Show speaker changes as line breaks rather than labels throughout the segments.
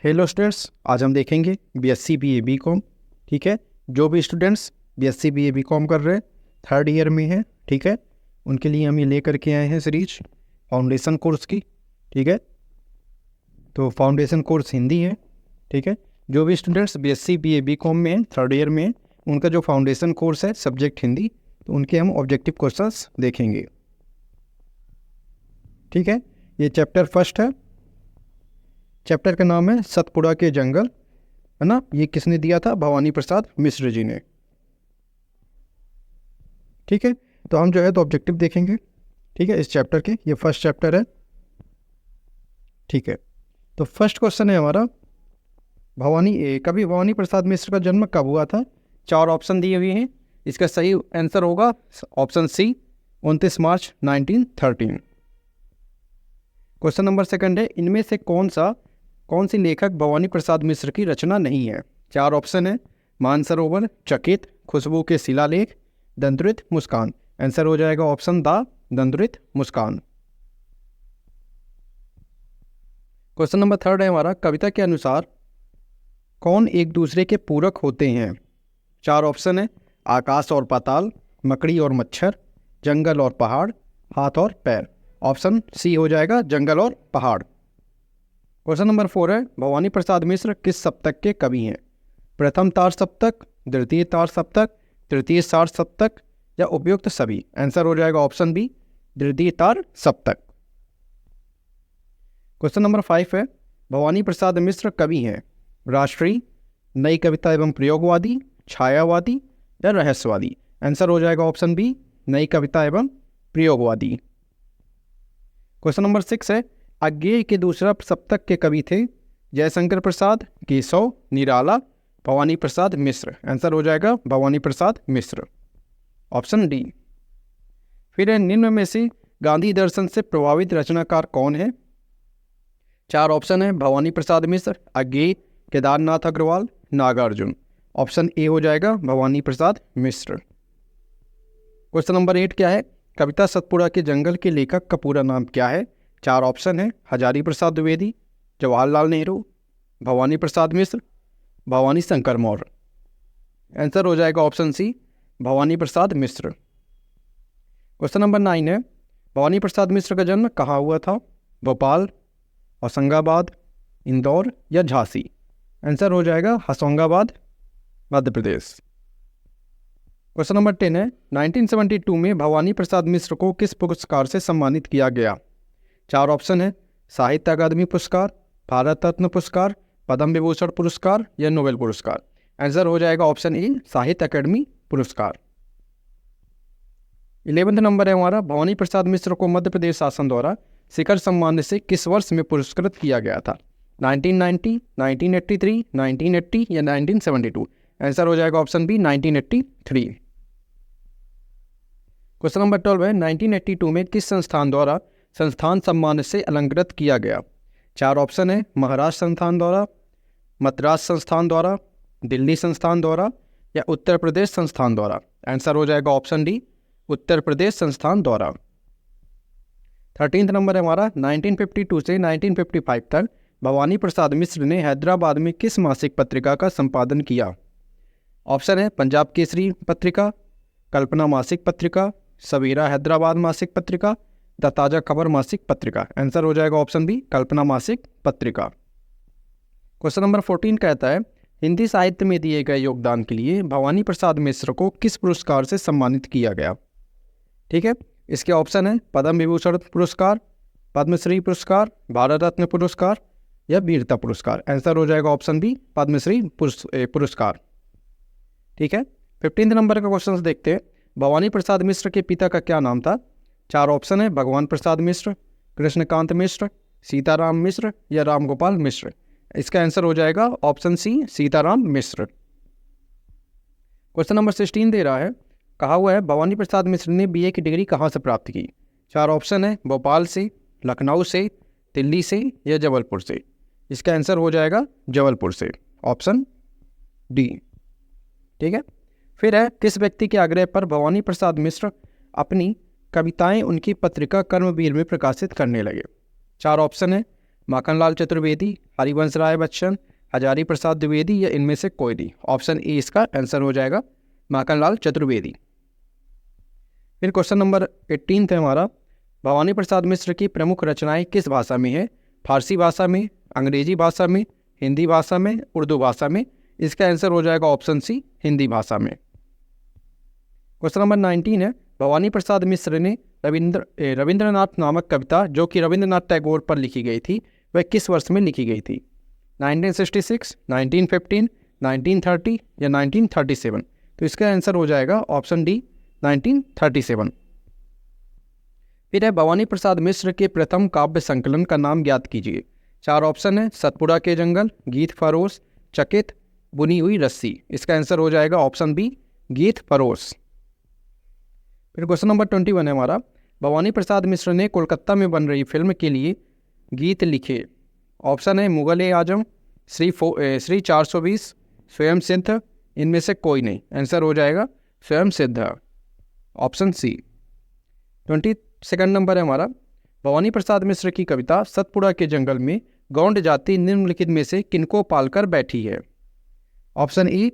Hello students, आज हम देखेंगे बीएससी बीए बीकॉम। ठीक है, जो भी स्टूडेंट्स बीएससी बीए बीकॉम कर रहे हैं, थर्ड ईयर में हैं, ठीक है, उनके लिए हम ये लेकर के आए हैं सीरीज फाउंडेशन कोर्स की। ठीक है, तो फाउंडेशन कोर्स हिंदी है। ठीक है, जो भी स्टूडेंट्स बीएससी बीए बीकॉम में हैं, थर्ड ईयर में हैं, उनका जो फाउंडेशन कोर्स है सब्जेक्ट हिंदी, तो उनके हम ऑब्जेक्टिव क्वेश्चंस देखेंगे। ठीक है, ये चैप्टर फर्स्ट है। चैप्टर का नाम है सतपुड़ा के जंगल, है ना। ये किसने दिया था? भवानी प्रसाद मिश्र जी ने। ठीक है, तो हम जो है तो ऑब्जेक्टिव देखेंगे। ठीक है, इस चैप्टर के, ये फर्स्ट चैप्टर है। ठीक है, तो फर्स्ट क्वेश्चन है हमारा, कभी भवानी प्रसाद मिश्र का जन्म कब हुआ था? चार ऑप्शन दिए हुए हैं, इसका सही आंसर होगा ऑप्शन सी, 29 मार्च 1913। क्वेश्चन नंबर सेकंड है, इनमें से कौन सी लेखक भवानी प्रसाद मिश्र की रचना नहीं है? चार ऑप्शन है, मानसरोवर, चकित, खुशबू के शिलालेख, दंतरित, मुस्कान। आंसर हो जाएगा ऑप्शन द, दंतरित, मुस्कान। क्वेश्चन नंबर थर्ड है हमारा, कविता के अनुसार कौन एक दूसरे के पूरक होते हैं? चार ऑप्शन है, आकाश और पाताल, मकड़ी और मच्छर, जंगल और पहाड़, हाथ और पैर। ऑप्शन सी हो जाएगा जंगल और पहाड़। क्वेश्चन नंबर फोर है, भवानी प्रसाद मिश्र किस सप्तक के कवि हैं? प्रथम तार सप्तक, द्वितीय तार सप्तक, तृतीय सार सप्तक या उपयुक्त सभी। आंसर हो जाएगा ऑप्शन बी, द्वितीय तार सप्तक। क्वेश्चन नंबर फाइव है, भवानी प्रसाद मिश्र कवि हैं राष्ट्रीय, नई कविता एवं प्रयोगवादी, छायावादी या रहस्यवादी। आंसर हो जाएगा ऑप्शन बी, नई कविता एवं प्रयोगवादी। क्वेश्चन नंबर सिक्स है, अज्ञेय के दूसरा सप्तक के कवि थे जयशंकर प्रसाद, केशव, निराला, भवानी प्रसाद मिश्र। आंसर हो जाएगा भवानी प्रसाद मिश्र, ऑप्शन डी। फिर है, निम्न में से गांधी दर्शन से प्रभावित रचनाकार कौन है? चार ऑप्शन है, भवानी प्रसाद मिश्र, अज्ञेय, केदारनाथ अग्रवाल, नागार्जुन। ऑप्शन ए हो जाएगा भवानी प्रसाद मिश्र। क्वेश्चन नंबर 8 क्या है, कविता सतपुड़ा के जंगल के लेखक का पूरा नाम क्या है? चार ऑप्शन है, हजारी प्रसाद द्विवेदी, जवाहरलाल नेहरू, भवानी प्रसाद मिश्र, भवानी शंकर मौर्य। आंसर हो जाएगा option C, Bhavani Prasad Mishra. Question number 9 है, भवानी प्रसाद मिश्र का जन्म कहाँ हुआ था? भोपाल, होशंगाबाद, इंदौर या झांसी। आंसर हो जाएगा होशंगाबाद, मध्य प्रदेश। क्वेश्चन नंबर 10 है, 1972 में भवानी प्रसाद मिश्र को किस पुरस्कार से सम्मानित किया गया? चार ऑप्शन है, साहित्य अकादमी पुरस्कार, भारत रत्न पुरस्कार, पद्म विभूषण पुरस्कार या नोबेल पुरस्कार। आंसर हो जाएगा ऑप्शन ए, साहित्य अकादमी पुरस्कार। 11वां नंबर है हमारा, भवानी प्रसाद मिश्र को मध्य प्रदेश शासन द्वारा शिखर सम्मान से किस वर्ष में पुरस्कृत किया गया था? 1990, 1983, 1980 या 1972। आंसर हो जाएगा ऑप्शन बी, 1983। क्वेश्चन नंबर 12 है, 1982 में किस संस्थान द्वारा संस्थान सम्मान से अलंकृत किया गया? चार ऑप्शन है, महाराष्ट्र संस्थान द्वारा, मद्रास संस्थान द्वारा, दिल्ली संस्थान द्वारा या उत्तर प्रदेश संस्थान द्वारा। आंसर हो जाएगा ऑप्शन डी, उत्तर प्रदेश संस्थान द्वारा। 13वां नंबर है हमारा, 1952 से 1955 तक भवानी प्रसाद मिश्र ने हैदराबाद में किस मासिक पत्रिका का संपादन किया? ऑप्शन है, पंजाब केसरी पत्रिका, कल्पना मासिक पत्रिका, सवेरा हैदराबाद मासिक पत्रिका, द ताजा खबर मासिक पत्रिका। आंसर हो जाएगा ऑप्शन बी, कल्पना मासिक पत्रिका। क्वेश्चन नंबर 14 कहता है, हिंदी साहित्य में दिए गए योगदान के लिए भवानी प्रसाद मिश्र को किस पुरस्कार से सम्मानित किया गया? ठीक है, इसके ऑप्शन है, पद्म विभूषण पुरस्कार, पद्मश्री पुरस्कार, भारत रत्न पुरस्कार या वीरता पुरस्कार। आंसर हो जाएगा ऑप्शन बी, पद्मश्री पुरस्कार। ठीक है, 15 नंबर का क्वेश्चन देखते हैं, भवानी प्रसाद मिश्र के पिता का क्या नाम था? चार ऑप्शन है, भगवान प्रसाद मिश्र, कृष्णकांत मिश्र, सीताराम मिश्र या रामगोपाल मिश्र। इसका आंसर हो जाएगा ऑप्शन सी, सीताराम मिश्र। क्वेश्चन नंबर 16 दे रहा है, कहा हुआ है भवानी प्रसाद मिश्र ने बीए की डिग्री कहाँ से प्राप्त की? चार ऑप्शन है, भोपाल से, लखनऊ से, दिल्ली से या जबलपुर से। इसका आंसर हो जाएगा जबलपुर से, ऑप्शन डी। ठीक है, फिर है, किस व्यक्ति के आग्रह पर भवानी प्रसाद मिश्र अपनी कविताएं उनकी पत्रिका कर्मवीर में प्रकाशित करने लगे? चार ऑप्शन है, माखनलाल चतुर्वेदी, हरिवंश राय बच्चन, हजारी प्रसाद द्विवेदी या इनमें से कोई नहीं। ऑप्शन ए इसका आंसर हो जाएगा, माखनलाल चतुर्वेदी। फिर क्वेश्चन नंबर 18 है हमारा, भवानी प्रसाद मिश्र की प्रमुख रचनाएं किस भाषा में है? फारसी भाषा में, अंग्रेजी भाषा में, हिंदी भाषा में, उर्दू भाषा में? इसका आंसर हो जाएगा ऑप्शन सी, हिंदी भाषा में। क्वेश्चन नंबर 19 है, भवानी प्रसाद मिश्र ने रविंद्रनाथ नामक कविता जो कि रविंद्रनाथ टैगोर पर लिखी गई थी, वह किस वर्ष में लिखी गई थी? 1966, 1915, 1930 या 1937? तो इसका आंसर हो जाएगा ऑप्शन डी, 1937। फिर है, भवानी प्रसाद मिश्र के प्रथम काव्य संकलन का नाम ज्ञात कीजिए। 4 ऑप्शन है, सतपुड़ा के जंगल, गीत फरोश, चकित, बुनी हुई रस्सी। इसका आंसर हो जाएगा ऑप्शन बी, गीत फरोश। फिर क्वेश्चन नंबर 21 है हमारा, भवानी प्रसाद मिश्र ने कोलकाता में बन रही फिल्म के लिए गीत लिखे। ऑप्शन है, मुगल ए आजम, श्री 420, स्वयं सिद्ध, इनमें से कोई नहीं। आंसर हो जाएगा स्वयं सिद्ध, ऑप्शन सी। 22 नंबर है हमारा, भवानी प्रसाद मिश्र की कविता सतपुड़ा के जंगल में गौंड जाति निम्नलिखित में से किनको पालकर बैठी है? ऑप्शन ए,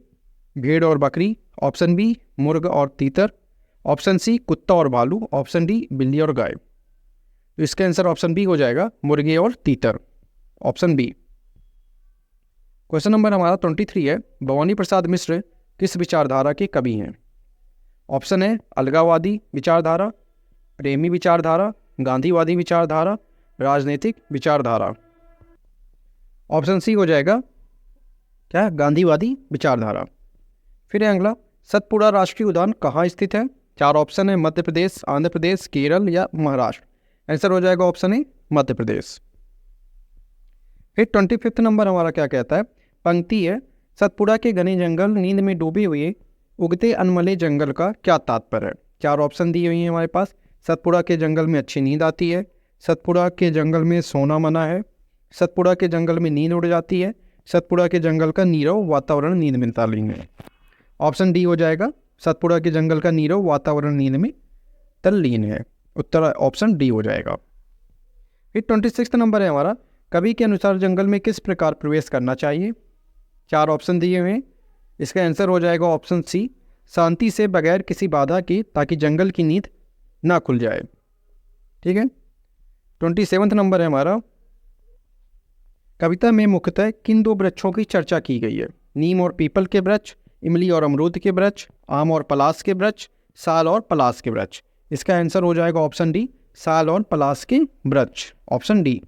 भेड़ और बकरी, ऑप्शन बी, मुर्ग और तीतर, ऑप्शन सी, कुत्ता और भालू, ऑप्शन डी, बिल्ली और गाय। तो इसका आंसर ऑप्शन बी हो जाएगा, मुर्गे और तीतर, ऑप्शन बी। क्वेश्चन नंबर हमारा 23 है, भवानी प्रसाद मिश्र किस विचारधारा के कवि हैं? ऑप्शन है, अलगाववादी विचारधारा, प्रेमी विचारधारा, गांधीवादी विचारधारा, राजनीतिक विचारधारा। ऑप्शन सी हो जाएगा क्या, गांधीवादी विचारधारा। फिर है अगला, सतपुड़ा राष्ट्रीय उद्यान कहाँ स्थित है? 4 ऑप्शन है, मध्य प्रदेश, आंध्र प्रदेश, केरल या महाराष्ट्र। आंसर हो जाएगा ऑप्शन ए, मध्य प्रदेश। फिर 25 नंबर हमारा क्या कहता है, पंक्ति है, सतपुड़ा के घने जंगल नींद में डूबे हुए उगते अनमले जंगल का क्या तात्पर्य है? 4 ऑप्शन दिए हुई हैं हमारे पास, सतपुड़ा के जंगल में अच्छी नींद आती है, सतपुड़ा के जंगल में सोना मना है, सतपुड़ा के जंगल में नींद उड़ जाती है, सतपुड़ा के जंगल का नीरव वातावरण नींद में तल्लीन है। ऑप्शन डी हो जाएगा, सतपुड़ा के जंगल का नीरव वातावरण नींद में तल्लीन है। उत्तर ऑप्शन डी हो जाएगा। फिर 26 नंबर है हमारा, कवि के अनुसार जंगल में किस प्रकार प्रवेश करना चाहिए? 4 ऑप्शन दिए हुए हैं, इसका आंसर हो जाएगा ऑप्शन सी, शांति से बगैर किसी बाधा के, ताकि जंगल की नींद ना खुल जाए। ठीक है। 27 नंबर है हमारा, कविता में मुख्यतः किन 2 वृक्षों की चर्चा की गई है? नीम और पीपल के वृक्ष, इमली और अमरूद के वृक्ष, आम और पलास के वृक्ष, साल और पलास के वृक्ष। इसका आंसर हो जाएगा ऑप्शन डी, साल और पलास के वृक्ष, ऑप्शन डी।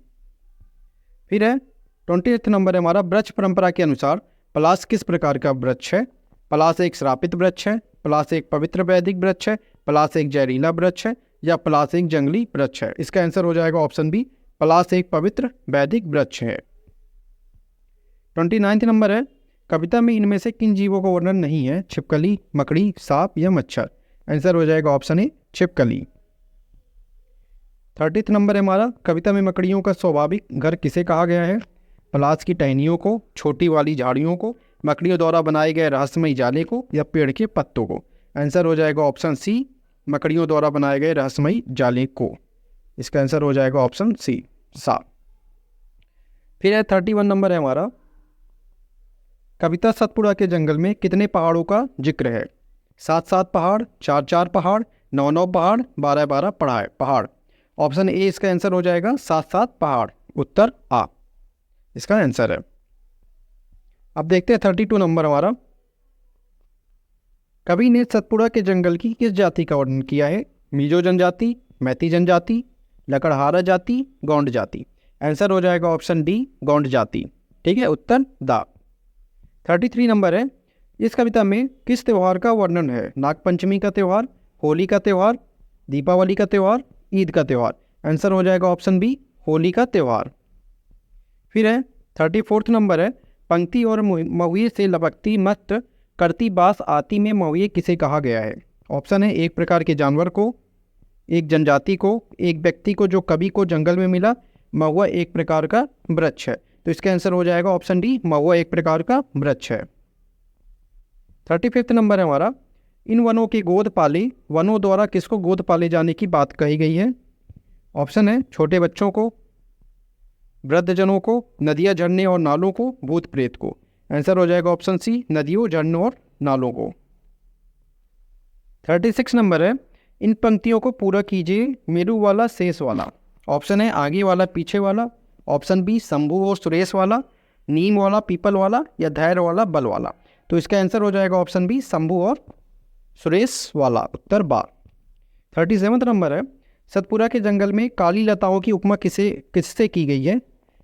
फिर है 28 नंबर है हमारा, वृक्ष परंपरा के अनुसार पलास किस प्रकार का वृक्ष है? पलास एक श्रापित वृक्ष है, पलास एक पवित्र वैदिक वृक्ष है, पलास एक जहरीला वृक्ष है या पलास एक जंगली वृक्ष है? इसका आंसर हो जाएगा ऑप्शन बी, पलास एक पवित्र वैदिक वृक्ष है। 29 नंबर है, कविता में इनमें से किन जीवों का वर्णन नहीं है? छिपकली, मकड़ी, सांप या मच्छर? आंसर हो जाएगा ऑप्शन ए, छिपकली। 30 नंबर है हमारा, कविता में मकड़ियों का स्वाभाविक घर किसे कहा गया है? पलास की टहनियों को, छोटी वाली झाड़ियों को, मकड़ियों द्वारा बनाए गए रहस्यमयी जाले को या पेड़ के पत्तों को? आंसर हो जाएगा ऑप्शन सी, मकड़ियों द्वारा बनाए गए रहस्यमयी जाले को। इसका आंसर हो जाएगा ऑप्शन सी, सा। फिर है 31 नंबर है हमारा, कविता सतपुड़ा के जंगल में कितने पहाड़ों का जिक्र है? 7-7 पहाड़, 4-4 पहाड़, 9-9 पहाड़, 12-12 पहाड़। ऑप्शन ए इसका आंसर हो जाएगा 7-7 पहाड़, उत्तर आ इसका आंसर है। अब देखते हैं 32 नंबर हमारा, कवि ने सतपुड़ा के जंगल की किस जाति का वर्णन किया है? मिजो जनजाति, मैती जनजाति, लकड़हारा जाति, गौंड जाति? आंसर हो जाएगा ऑप्शन डी, गौंड जाति। ठीक है, उत्तर दा। 33 नंबर है, इस कविता में किस त्यौहार का वर्णन है? नागपंचमी का त्यौहार, होली का त्यौहार, दीपावली का त्यौहार, ईद का त्यौहार? आंसर हो जाएगा ऑप्शन बी, होली का त्यौहार। फिर है 34 नंबर है, पंक्ति और महुए से लपकती मस्त करती बास आती में महुए किसे कहा गया है? ऑप्शन है, एक प्रकार के जानवर को, एक जनजाति को, एक व्यक्ति को जो कवि को जंगल में मिला, महुआ एक प्रकार का वृक्ष है। तो इसका आंसर हो जाएगा ऑप्शन डी, महुआ एक प्रकार का वृक्ष है। 35 नंबर है हमारा, इन वनों के गोद पाले वनों द्वारा किसको गोद पाले जाने की बात कही गई है? ऑप्शन है, छोटे बच्चों को, वृद्धजनों को, नदियाँ, झरने और नालों को, भूत प्रेत को। आंसर हो जाएगा ऑप्शन सी, नदियों, झरनों और नालों को। 36 नंबर है, इन पंक्तियों को पूरा कीजिए, मेरू वाला शेष वाला। ऑप्शन है आगे वाला पीछे वाला, ऑप्शन बी शंभू और सुरेश वाला, नीम वाला पीपल वाला, या धैर्य वाला बल वाला। तो इसका आंसर हो जाएगा ऑप्शन बी, शंभू और सुरेश वाला, उत्तर बा। 37 नंबर है, सतपुरा के जंगल में काली लताओं की उपमा किससे की गई है?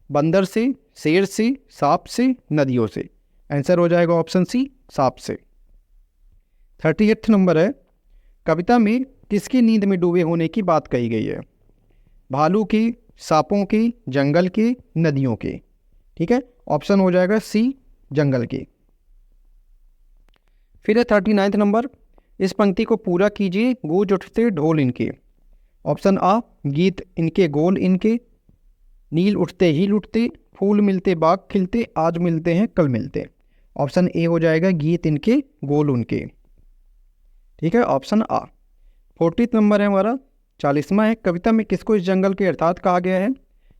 बंदर से, शेर से, सांप से, नदियों से। आंसर हो जाएगा ऑप्शन सी, सांप से। 38 नंबर है, कविता में किसकी नींद में डूबे होने की बात कही गई है? भालू के, सांपों के, जंगल के, नदियों के। ठीक है, ऑप्शन हो जाएगा सी, जंगल के। फिर है 39 नंबर, इस पंक्ति को पूरा कीजिए, गूंज उठते ढोल इनके। ऑप्शन आ, गीत इनके गोल इनके, नील उठते हील उठते, फूल मिलते बाग खिलते, आज मिलते हैं कल मिलते। ऑप्शन ए हो जाएगा, गीत इनके गोल उनके। ठीक है, ऑप्शन आ। 40 नंबर है हमारा, 40वां है, कविता में किसको इस जंगल के अर्थात कहा गया है?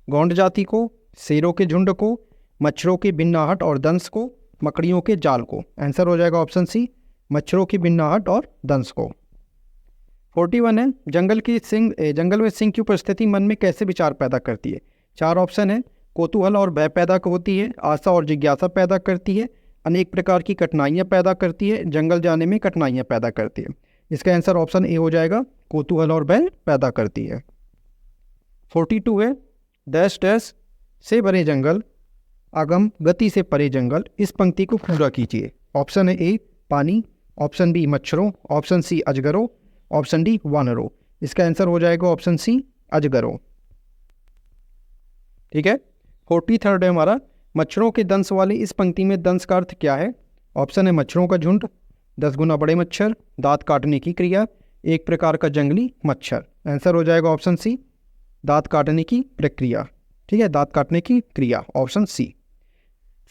गौंड जाति को, शेरों के झुंड को, मच्छरों की बिन्नाहट और दंश को, मकड़ियों के जाल को। आंसर हो जाएगा ऑप्शन सी, मच्छरों की बिन्नाहट और दंश को। 41 है, जंगल में सिंह की उपस्थिति मन में कैसे विचार पैदा करती है? 4 ऑप्शन है, कौतूहल और भय पैदा होती है, आशा और जिज्ञासा पैदा करती है, अनेक प्रकार की कठिनाइयाँ पैदा करती है, जंगल जाने में कठिनाइयाँ पैदा करती है। इसका आंसर ऑप्शन ए हो जाएगा, कौतूहल और भय पैदा करती है। 42 है, डैश डैश से भरे जंगल, आगम गति से परे जंगल, इस पंक्ति को पूरा कीजिए। ऑप्शन है ए, पानी, ऑप्शन बी, मच्छरों, ऑप्शन सी, अजगरों, ऑप्शन डी, वानरों। इसका आंसर हो जाएगा ऑप्शन सी, अजगरों। ठीक है, 43 है हमारा, मच्छरों के दंश वाली इस पंक्ति में दंश का अर्थ क्या है? ऑप्शन है मच्छरों का झुंड, 10 गुना बड़े मच्छर, दांत काटने की क्रिया, एक प्रकार का जंगली मच्छर। आंसर हो जाएगा ऑप्शन सी, दांत काटने की प्रक्रिया। ठीक है, दांत काटने की क्रिया, ऑप्शन सी।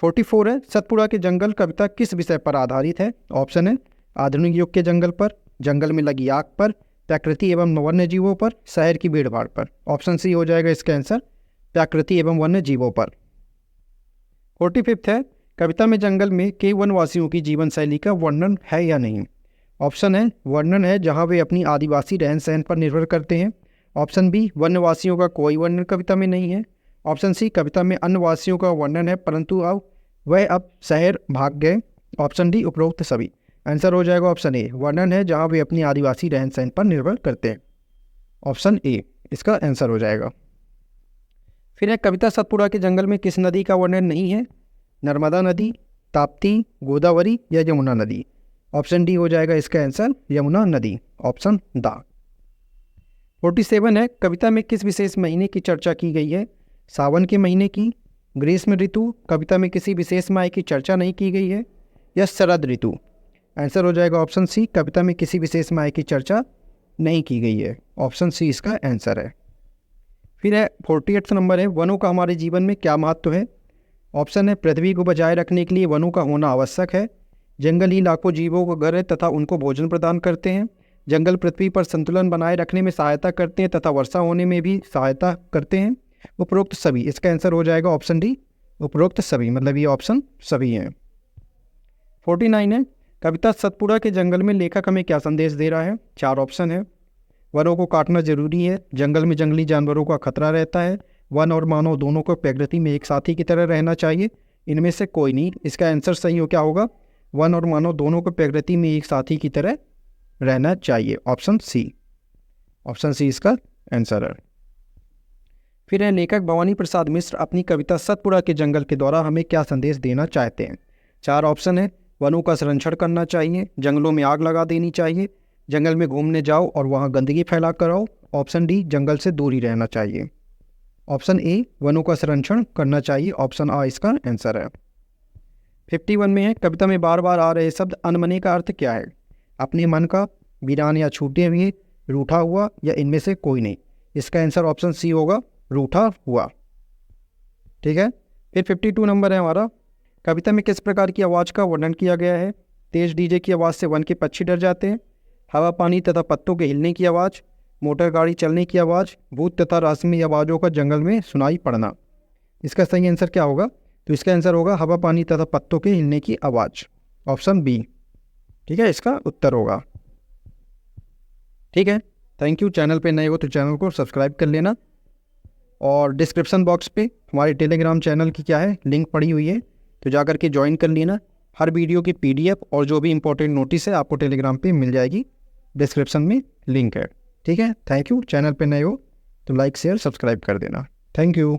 44 है, सतपुड़ा के जंगल कविता किस विषय पर आधारित है? ऑप्शन है आधुनिक युग के जंगल पर, जंगल में लगी आग पर, प्रकृति एवं वन्य जीवों पर, शहर की भीड़ भाड़ पर। ऑप्शन सी हो जाएगा इसका आंसर, प्रकृति एवं वन्य जीवों पर। 45 है, कविता में जंगल में के वनवासियों की जीवन शैली का वर्णन है या नहीं? ऑप्शन है वर्णन है जहां वे अपनी आदिवासी रहन सहन पर निर्भर करते हैं, ऑप्शन बी, वन्यवासियों का कोई वर्णन कविता में नहीं है, ऑप्शन सी, कविता में अन्य वासियों का वर्णन है परंतु वह अब शहर भाग गए, ऑप्शन डी, उपरोक्त सभी। आंसर हो जाएगा ऑप्शन ए, वर्णन है जहां वे अपनी आदिवासी रहन सहन पर निर्भर करते हैं। ऑप्शन ए इसका आंसर हो जाएगा। फिर है, कविता सतपुड़ा के जंगल में किस नदी का वर्णन नहीं है? नर्मदा नदी, ताप्ती, गोदावरी या यमुना नदी। ऑप्शन डी हो जाएगा इसका आंसर, यमुना नदी, ऑप्शन दा। 47 है, कविता में किस विशेष महीने की चर्चा की गई है? सावन के महीने की, ग्रीष्म ऋतु, कविता में किसी विशेष माह की चर्चा नहीं की गई है, या शरद ऋतु। आंसर हो जाएगा ऑप्शन सी, कविता में किसी विशेष माह की चर्चा नहीं की गई है, ऑप्शन सी इसका आंसर है। फिर है 48 नंबर है, वनों का हमारे जीवन में क्या महत्व है? ऑप्शन है पृथ्वी को बचाए रखने के लिए वनों का होना आवश्यक है, जंगल ही लाखों जीवों का घर है तथा उनको भोजन प्रदान करते हैं, जंगल पृथ्वी पर संतुलन बनाए रखने में सहायता करते हैं तथा वर्षा होने में भी सहायता करते हैं, उपरोक्त सभी। इसका आंसर हो जाएगा ऑप्शन डी, उपरोक्त सभी, मतलब ये ऑप्शन सभी हैं। 49 है, कविता सतपुड़ा के जंगल में लेखक हमें क्या संदेश दे रहा है? 4 ऑप्शन है, वनों को काटना जरूरी है, जंगल में जंगली जानवरों का खतरा रहता है, वन और मानव दोनों को प्रकृति में एक साथी की तरह रहना चाहिए, इनमें से कोई नहीं। इसका आंसर सही हो क्या होगा? वन और मानव दोनों को प्रकृति में एक साथी की तरह रहना चाहिए, ऑप्शन सी, ऑप्शन सी इसका आंसर है। फिर है, लेखक भवानी प्रसाद मिश्र अपनी कविता सतपुड़ा के जंगल के द्वारा हमें क्या संदेश देना चाहते हैं? 4 ऑप्शन है, वनों का संरक्षण करना चाहिए, जंगलों में आग लगा देनी चाहिए, जंगल में घूमने जाओ और वहाँ गंदगी फैला कर आओ, ऑप्शन डी, जंगल से दूर ही रहना चाहिए। ऑप्शन ए, वनों का संरक्षण करना चाहिए, ऑप्शन आ इसका आंसर है। 51 में है, कविता में बार बार आ रहे शब्द अनमने का अर्थ क्या है? अपने मन का, वीरान या छूटे हुए, रूठा हुआ या इनमें से कोई नहीं। इसका आंसर ऑप्शन सी होगा, रूठा हुआ। ठीक है, फिर 52 नंबर है हमारा, कविता में किस प्रकार की आवाज़ का वर्णन किया गया है? तेज डीजे की आवाज़ से वन के पक्षी डर जाते हैं, हवा पानी तथा पत्तों के हिलने की आवाज़, मोटर गाड़ी चलने की आवाज़, भूत तथा रहस्यमयी आवाज़ों का जंगल में सुनाई पड़ना। इसका सही आंसर क्या होगा? तो इसका आंसर होगा हवा, पानी तथा पत्तों के हिलने की आवाज़, ऑप्शन बी। ठीक है, इसका उत्तर होगा। ठीक है, थैंक यू। चैनल पे नए हो तो चैनल को सब्सक्राइब कर लेना, और डिस्क्रिप्शन बॉक्स पे हमारे टेलीग्राम चैनल की क्या है, लिंक पड़ी हुई है, तो जा कर के ज्वाइन कर लेना। हर वीडियो की PDF और जो भी इंपॉर्टेंट नोटिस है आपको टेलीग्राम पे मिल जाएगी, डिस्क्रिप्शन में लिंक है। ठीक है, थैंक यू। चैनल पे नए हो तो लाइक शेयर सब्सक्राइब कर देना। Thank you.